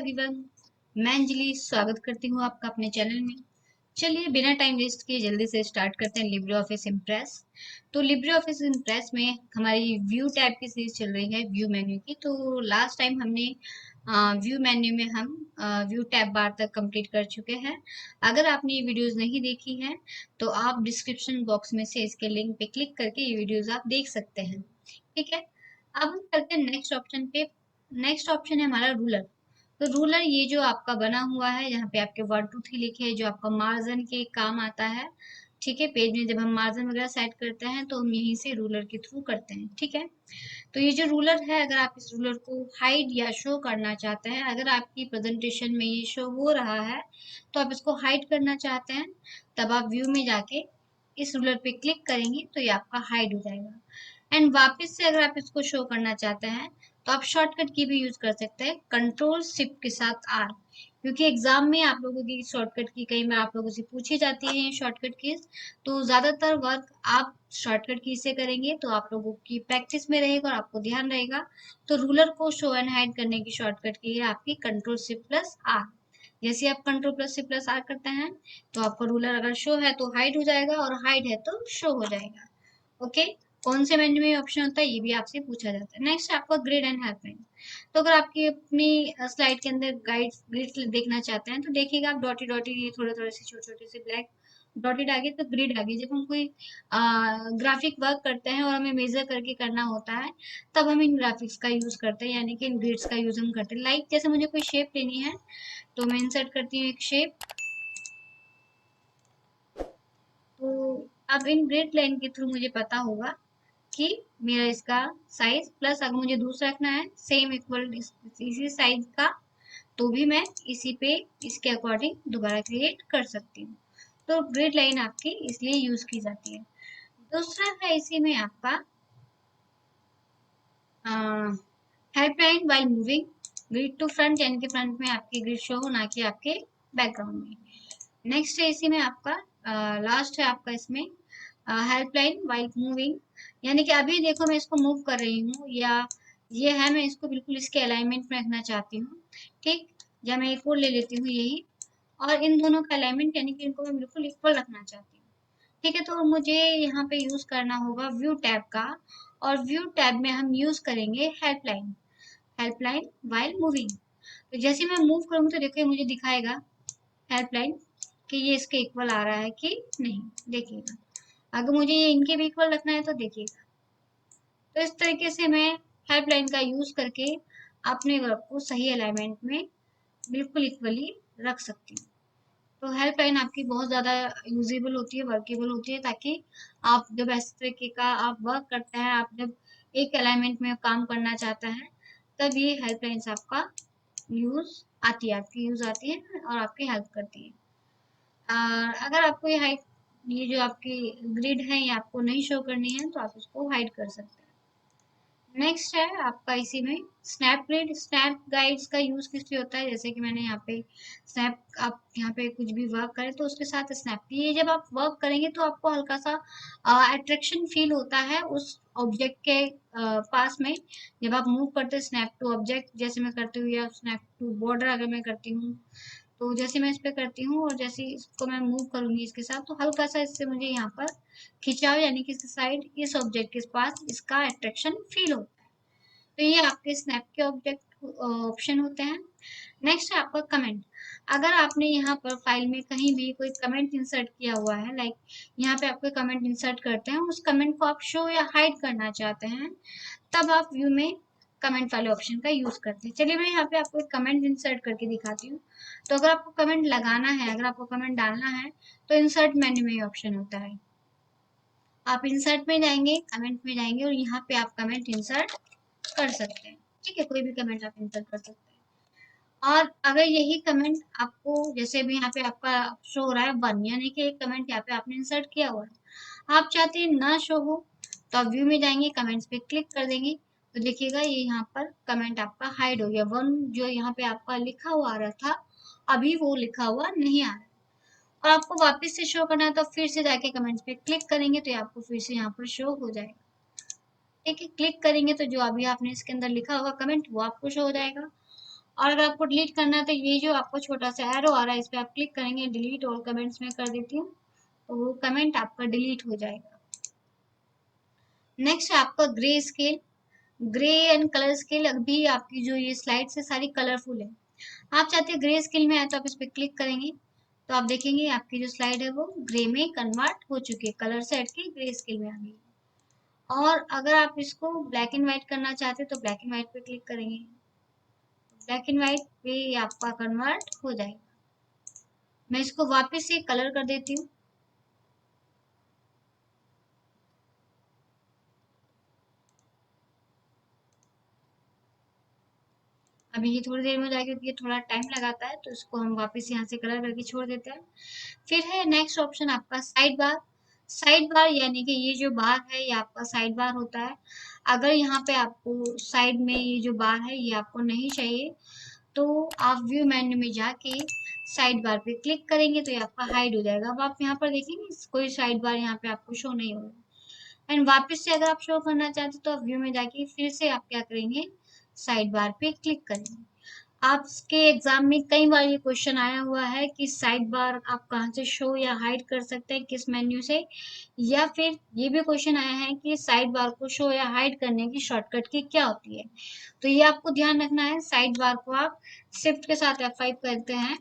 Everyone, मैं अंजलि स्वागत करती हूँ आपका अपने चैनल में। चलिए बिना टाइम वेस्ट किए जल्दी से स्टार्ट करते हैं लिब्रे ऑफिस इम्प्रेस। तो लिब्रे ऑफिस इम्प्रेस में हमारी व्यू टैब की सीरीज चल रही है व्यू मेन्यू की। तो लास्ट टाइम हमने व्यू मेन्यू में हम व्यू टैब बार तक कंप्लीट कर चुके हैं। अगर आपने ये वीडियोस नहीं देखी हैं तो आप डिस्क्रिप्शन बॉक्स में से इसके लिंक पे क्लिक करके ये वीडियोस आप देख सकते हैं। ठीक है, अब हम करते हैं नेक्स्ट ऑप्शन पे। नेक्स्ट ऑप्शन है हमारा रूलर। तो रूलर ये जो आपका बना हुआ है, यहाँ पे आपके 1 2 3 लिखे हैं, जो आपका मार्जिन के काम आता है। ठीक है, पेज में जब हम मार्जिन वगैरह सेट करते हैं तो हम यहीं से रूलर के थ्रू करते हैं। ठीक है, तो ये जो रूलर है, अगर आप इस रूलर को हाइड या शो करना चाहते हैं, अगर आपकी प्रेजेंटेशन में ये शो हो रहा है तो आप इसको हाइड करना चाहते हैं, तब आप व्यू में जाके इस रूलर पे क्लिक करेंगे तो ये आपका हाइड हो जाएगा। एंड वापस से अगर आप इसको शो करना चाहते हैं तो आप शॉर्टकट की भी यूज कर सकते हैं, कंट्रोल शिफ्ट के साथ आर। क्योंकि एग्जाम में आप लोगों की शॉर्टकट की कई बार आप लोगों से पूछी जाती है ये शॉर्टकट कीज। तो ज्यादातर वर्क आप शॉर्टकट की से करेंगे तो आप लोगों की प्रैक्टिस में रहेगा और आपको ध्यान रहेगा। तो रूलर को शो एंड हाइड करने की शॉर्टकट की है आपकी कंट्रोल शिफ्ट प्लस आर। जैसे आप control plus shift plus R करते हैं तो आपका रूलर अगर शो है तो हाइड हो जाएगा और हाइड है तो शो हो जाएगा। ओके, कौन से मेन्यू में ऑप्शन होता है ये भी आपसे पूछा जाता है। नेक्स्ट आपका ग्रिड एंड हेल्पलाइन। तो अगर आपकी अपनी स्लाइड के अंदर ग्रिड देखना चाहते हैं तो देखिएगा आप डॉटी डॉटी थोड़े थोड़े से छोटे छोटे से ब्लैक डॉटेड आगे तो ग्रिड आगे। जब हम कोई ग्राफिक वर्क करते हैं और हमें मेजर करके करना होता है तब हम इन ग्राफिक्स का यूज करते हैं, यानी कि इन ग्रिड्स का यूज हम करते हैं। लाइक जैसे मुझे कोई शेप लेनी है तो मैं इंसर्ट करती हूँ एक शेप। तो अब इन ग्रिड लाइन के थ्रू मुझे पता होगा कि मेरा इसका साइज प्लस अगर मुझे दूसरा रखना है सेम इक्वल इसी साइज का तो भी मैं इसी पे इसके अकॉर्डिंग दोबारा क्रिएट कर सकती हूँ। तो ग्रिड लाइन आपकी इसलिए यूज की जाती है। दूसरा है इसी में आपका helpline while moving grid to front, यानी कि फ्रंट में आपकी ग्रिड शो हो ना कि आपके बैकग्राउंड में। नेक्स्ट है इसी में आपका लास्ट है आपका इसमें हेल्पलाइन वाइल मूविंग, यानी कि अभी देखो मैं इसको मूव कर रही हूँ या ये है, मैं इसको बिल्कुल इसके अलाइनमेंट में रखना चाहती हूँ। ठीक, या मैं एक और ले लेती हूँ यही, और इन दोनों का अलाइनमेंट यानी कि इनको मैं बिल्कुल इक्वल रखना चाहती हूँ। ठीक है, तो मुझे यहाँ पे यूज करना होगा व्यू टैब का, और व्यू टैब में हम यूज करेंगे हेल्पलाइन, हेल्पलाइन वाइल मूविंग। तो जैसे मैं मूव करूँगी तो देखिए मुझे दिखाएगा हेल्पलाइन कि ये इसके इक्वल आ रहा है कि नहीं। देखिएगा अगर मुझे ये इनके भी इक्वल रखना है तो देखिएगा। तो इस तरीके से मैं हेल्पलाइन का यूज करके अपने वर्क को सही अलाइनमेंट में बिल्कुल इक्वली रख सकती हूँ। तो हेल्पलाइन आपकी बहुत ज़्यादा यूजेबल होती है, वर्केबल होती है, ताकि आप जब इस तरीके का आप वर्क करते हैं, आप जब एक अलाइनमेंट में काम करना चाहते हैं तब ये हेल्पलाइंस आपका यूज आती है, आपकी यूज आती है और आपकी हेल्प करती है। अगर आपको ये हाइड, ये जो आपकी ग्रिड है ये आपको नहीं शो करनी है तो आप इसको हाइड कर सकते हैं। नेक्स्ट है आपका इसी में स्नैप ग्रिड। स्नैप गाइड्स का यूज किस लिए होता है, जैसे कि मैंने यहाँ पे स्नैप, आप यहाँ पे कुछ भी वर्क करें तो उसके साथ स्नैप, ये जब आप वर्क करेंगे तो आपको हल्का सा अट्रैक्शन फील होता है उस ऑब्जेक्ट के पास में। जब आप मूव करते हैं स्नैप टू ऑब्जेक्ट जैसे मैं करती हूँ, या स्नैप टू बॉर्डर अगर मैं करती हूँ, तो जैसे मैं इस पे करती हूँ और जैसे इसको मैं मूव करूंगी इसके साथ तो हल्का सा इससे मुझे यहाँ पर खिंचाव यानी कि इस साइड इस ऑब्जेक्ट के पास इसका अट्रैक्शन फील होता है। तो ये आपके स्नैप के ऑब्जेक्ट ऑप्शन होते हैं। नेक्स्ट है आपका कमेंट। अगर आपने यहाँ पर फाइल में कहीं भी कोई कमेंट इंसर्ट किया हुआ है, लाइक यहाँ पे आपको कमेंट इंसर्ट करते हैं, उस कमेंट को आप शो या हाइड करना चाहते हैं, तब आप व्यू में कमेंट वाले ऑप्शन का यूज करते हैं। चलिए मैं यहाँ पे आपको एक कमेंट इंसर्ट करके दिखाती हूँ। तो अगर आपको कमेंट लगाना है, अगर आपको कमेंट डालना है तो इंसर्ट मेन्यू में ये ऑप्शन होता है। आप इंसर्ट में जाएंगे, कमेंट में जाएंगे और यहाँ पे आप कमेंट इंसर्ट कर सकते हैं। ठीक है, कोई भी कमेंट आप इंसर्ट कर सकते हैं। और अगर यही कमेंट आपको, जैसे भी यहाँ पे आपका शो हो रहा है 1, यानी कि एक कमेंट यहाँ पे आपने इंसर्ट किया हुआ है, आप चाहते हैं ना शो हो तो आप व्यू में जाएंगे, कमेंट्स पे क्लिक कर देंगे तो देखिएगा ये यहाँ पर कमेंट आपका हाइड हो गया। 1 जो यहाँ पे आपका लिखा हुआ आ रहा था अभी वो लिखा हुआ नहीं आ रहा है। और आपको वापस से शो करना है तो फिर से जाके कमेंट्स पे क्लिक करेंगे तो ये आपको फिर से यहाँ पर शो हो जाएगा। ठीक है, क्लिक करेंगे तो जो अभी आपने इसके अंदर लिखा होगा कमेंट वो आपको शो हो जाएगा। और अगर आपको डिलीट करना है तो ये जो आपको छोटा सा एरो आ रहा है इस पे आप क्लिक करेंगे, डिलीट ऑल कमेंट्स में कर देती हूँ, तो वो कमेंट आपका डिलीट हो जाएगा। नेक्स्ट है आपका grey scale. Grey and colour scale, अभी आपकी जो ये स्लाइड है सारी कलरफुल है, आप चाहते हैं ग्रे स्केल में आए तो आप इस पे क्लिक करेंगे, तो आप देखेंगे आपकी जो स्लाइड है वो ग्रे में कन्वर्ट हो चुकी है, कलर से हट के ग्रे स्केल में आ गई है। और अगर आप इसको ब्लैक एंड व्हाइट करना चाहते हैं तो ब्लैक एंड व्हाइट पे क्लिक करेंगे, ब्लैक एंड व्हाइट पे आपका कन्वर्ट हो जाएगा। मैं इसको वापस से कलर कर देती हूँ। अभी ये थोड़ी देर में हो जाएगा क्योंकि ये थोड़ा टाइम लगाता है, तो इसको हम वापस यहाँ से कलर करके छोड़ देते हैं। फिर है नेक्स्ट ऑप्शन आपका साइड बार। साइड बार यानी कि ये जो बार है ये आपका साइड बार होता है। अगर यहाँ पे आपको साइड में ये जो बार है ये आपको नहीं चाहिए, तो आप व्यू मेन्यू में जाके साइड बार पे क्लिक करेंगे तो ये आपका हाइड हो जाएगा। अब आप यहाँ पर देखेंगे कोई साइड बार यहाँ पे आपको शो नहीं होगा। एंड वापस से अगर आप शो करना चाहते हो तो आप व्यू में जाके फिर से आप क्या करेंगे, साइड बार पे क्लिक करेंगे। आपके एग्जाम में कई बार ये क्वेश्चन आया हुआ है कि साइड बार आप कहाँ से शो या हाइड कर सकते हैं, किस मेन्यू से, या फिर ये भी क्वेश्चन आया है कि साइड बार को शो या हाइड करने की शॉर्टकट की क्या होती है। तो ये आपको ध्यान रखना है, साइड बार को आप शिफ्ट के साथ F5 करते हैं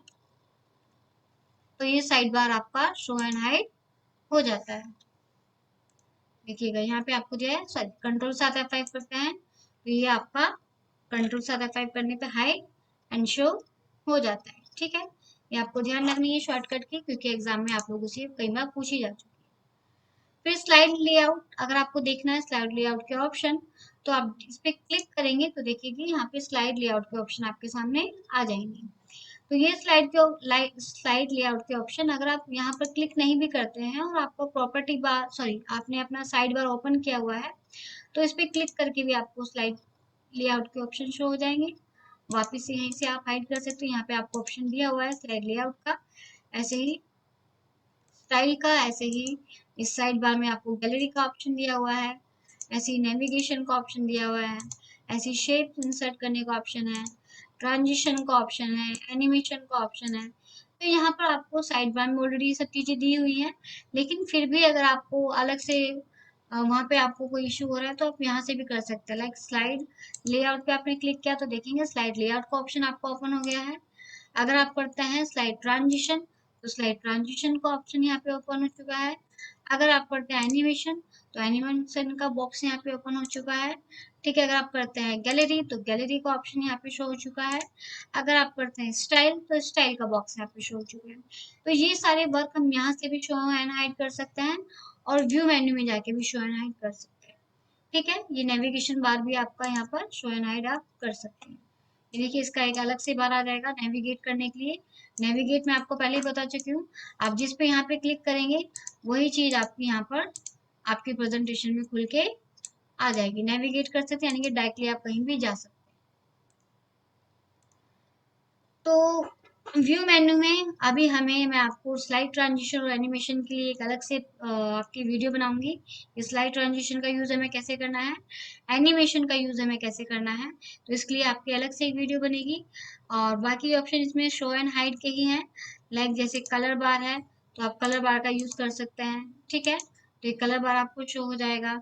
तो ये साइड बार आपका शो एंड हाइड हो जाता है। देखिएगा यहाँ पे आपको जो है सॉरी कंट्रोल साथ F5 करते हैं तो ये आपका कंट्रोल साथ F5 करने पे हाइड एंड शो हो जाता है। ठीक है, ये आपको ध्यान रखनी है शॉर्टकट की, क्योंकि एग्जाम में आप लोगों से कई बार पूछी जा चुकी है। फिर स्लाइड लेआउट, अगर आपको देखना है स्लाइड लेआउट के ऑप्शन तो आप इस पे क्लिक करेंगे तो देखिए यहाँ पे स्लाइड लेआउट के ऑप्शन आपके सामने आ जाएंगे। तो ये स्लाइड लेआउट के ऑप्शन अगर आप यहाँ पर क्लिक नहीं भी करते हैं और आपको प्रॉपर्टी बार सॉरी आपने अपना साइड बार ओपन किया हुआ है तो इस पे क्लिक करके भी आपको स्लाइड लेआउट के ऑप्शन शो हो जाएंगे। वापिस से यहीं से आप हाइड कर सकते हो, यहाँ पे आपको ऑप्शन दिया हुआ है स्लाइड लेआउट का, ऐसे ही स्टाइल का, ऐसे ही इस साइड बार में आपको गैलरी का ऑप्शन दिया हुआ है, ऐसे ही नेविगेशन का ऑप्शन दिया हुआ है, ऐसी शेप इंसर्ट करने का ऑप्शन है, ट्रांजिशन का ऑप्शन है, एनिमेशन का ऑप्शन है। तो यहाँ पर आपको साइड बार में ऑलरेडी सब चीजें दी हुई हैं, लेकिन फिर भी अगर आपको अलग से वहाँ पे आपको कोई इशू हो रहा है तो आप यहाँ से भी कर सकते हैं। लाइक स्लाइड लेआउट पे आपने क्लिक किया तो देखेंगे स्लाइड लेआउट का ऑप्शन आपका ओपन हो गया है। अगर आप करते हैं स्लाइड ट्रांजिशन तो स्लाइड ट्रांजिशन का ऑप्शन यहाँ पे ओपन हो चुका है। अगर आप करते हैं एनिमेशन तो एनिमेशन का बॉक्स यहाँ पे ओपन हो चुका है। ठीक है, अगर आप करते हैं गैलरी तो गैलरी का ऑप्शन यहाँ पे शो हो चुका है। अगर आप करते हैं स्टाइल तो स्टाइल का बॉक्स यहाँ पे शो हो चुका है। तो ये सारे वर्क हम यहाँ से भी शो एंड हाइड कर सकते हैं और व्यू मेन्यू में जाके भी शो एंड हाइड कर सकते हैं। ठीक है, ये नेविगेशन बार भी आपका यहाँ पर शो एंड हाइड आप कर सकते हैं। ये देखिए इसका एक अलग से बार आ जाएगा नेविगेट करने के लिए। नेविगेट मैं आपको पहले ही बता चुकी हूँ, आप जिस पे यहाँ पे क्लिक करेंगे वही चीज आपकी यहाँ पर आपकी प्रेजेंटेशन में खुल के आ जाएगी। नेविगेट कर सकते हैं यानी कि डायरेक्टली आप कहीं भी जा सकते हैं। तो व्यू मेन्यू में अभी मैं आपको स्लाइड ट्रांजिशन और एनिमेशन के लिए एक अलग से आपकी वीडियो बनाऊंगी। स्लाइड ट्रांजिशन का यूज हमें कैसे करना है, एनिमेशन का यूज हमें कैसे करना है, तो इसके लिए आपकी अलग से एक वीडियो बनेगी। और बाकी ऑप्शन इसमें शो एंड हाइड के ही हैं। लाइक जैसे कलर बार है तो आप कलर बार का यूज कर सकते हैं। ठीक है, तो ये कलर बार आपको शो हो जाएगा।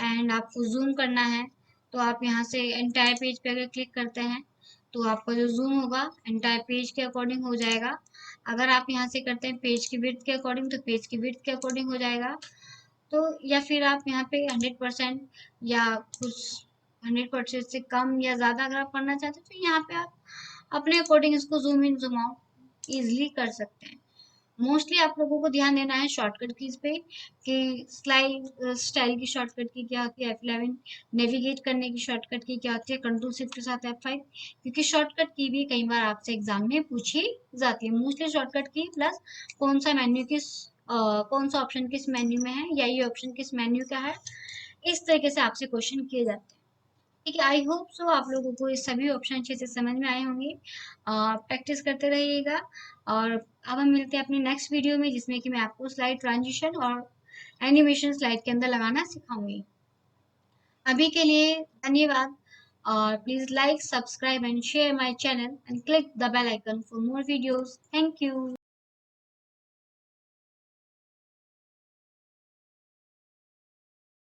एंड आपको जूम करना है तो आप यहाँ से एंटायर पेज पे अगर क्लिक करते हैं तो आपका जो जूम होगा एंटायर पेज के अकॉर्डिंग हो जाएगा। अगर आप यहाँ से करते हैं पेज की विड्थ के अकॉर्डिंग तो पेज की विड्थ के अकॉर्डिंग हो जाएगा। तो या फिर आप यहाँ पे 100% या कुछ 100% से कम या ज़्यादा अगर आप करना चाहते हैं तो यहाँ पे आप अपने अकॉर्डिंग इसको zoom in zoom out easily कर सकते हैं। मोस्टली आप लोगों को ध्यान देना है शॉर्टकट कीज पे कि स्लाइड स्टाइल की शॉर्टकट की क्या होती है, F11 नेविगेट करने की शॉर्टकट की क्या होती है, कंट्रोल शिफ्ट के साथ F5, क्योंकि शॉर्टकट की भी कई बार आपसे एग्जाम में पूछी जाती है। मोस्टली शॉर्टकट की प्लस कौन सा मेन्यू किस कौन सा ऑप्शन किस मेन्यू में है या ये ऑप्शन किस मेन्यू का है, इस तरीके से आपसे क्वेश्चन किए जाते हैं। ठीक है, आई होप सो आप लोगों को ये सभी ऑप्शन अच्छे से समझ में आए होंगे। प्रैक्टिस करते रहिएगा और अब हम मिलते हैं अपने नेक्स्ट वीडियो में जिसमें कि मैं आपको स्लाइड ट्रांजिशन और एनिमेशन स्लाइड के अंदर लगाना सिखाऊंगी। अभी के लिए धन्यवाद। और please like, subscribe and share my channel and click the bell icon for more videos. Thank you.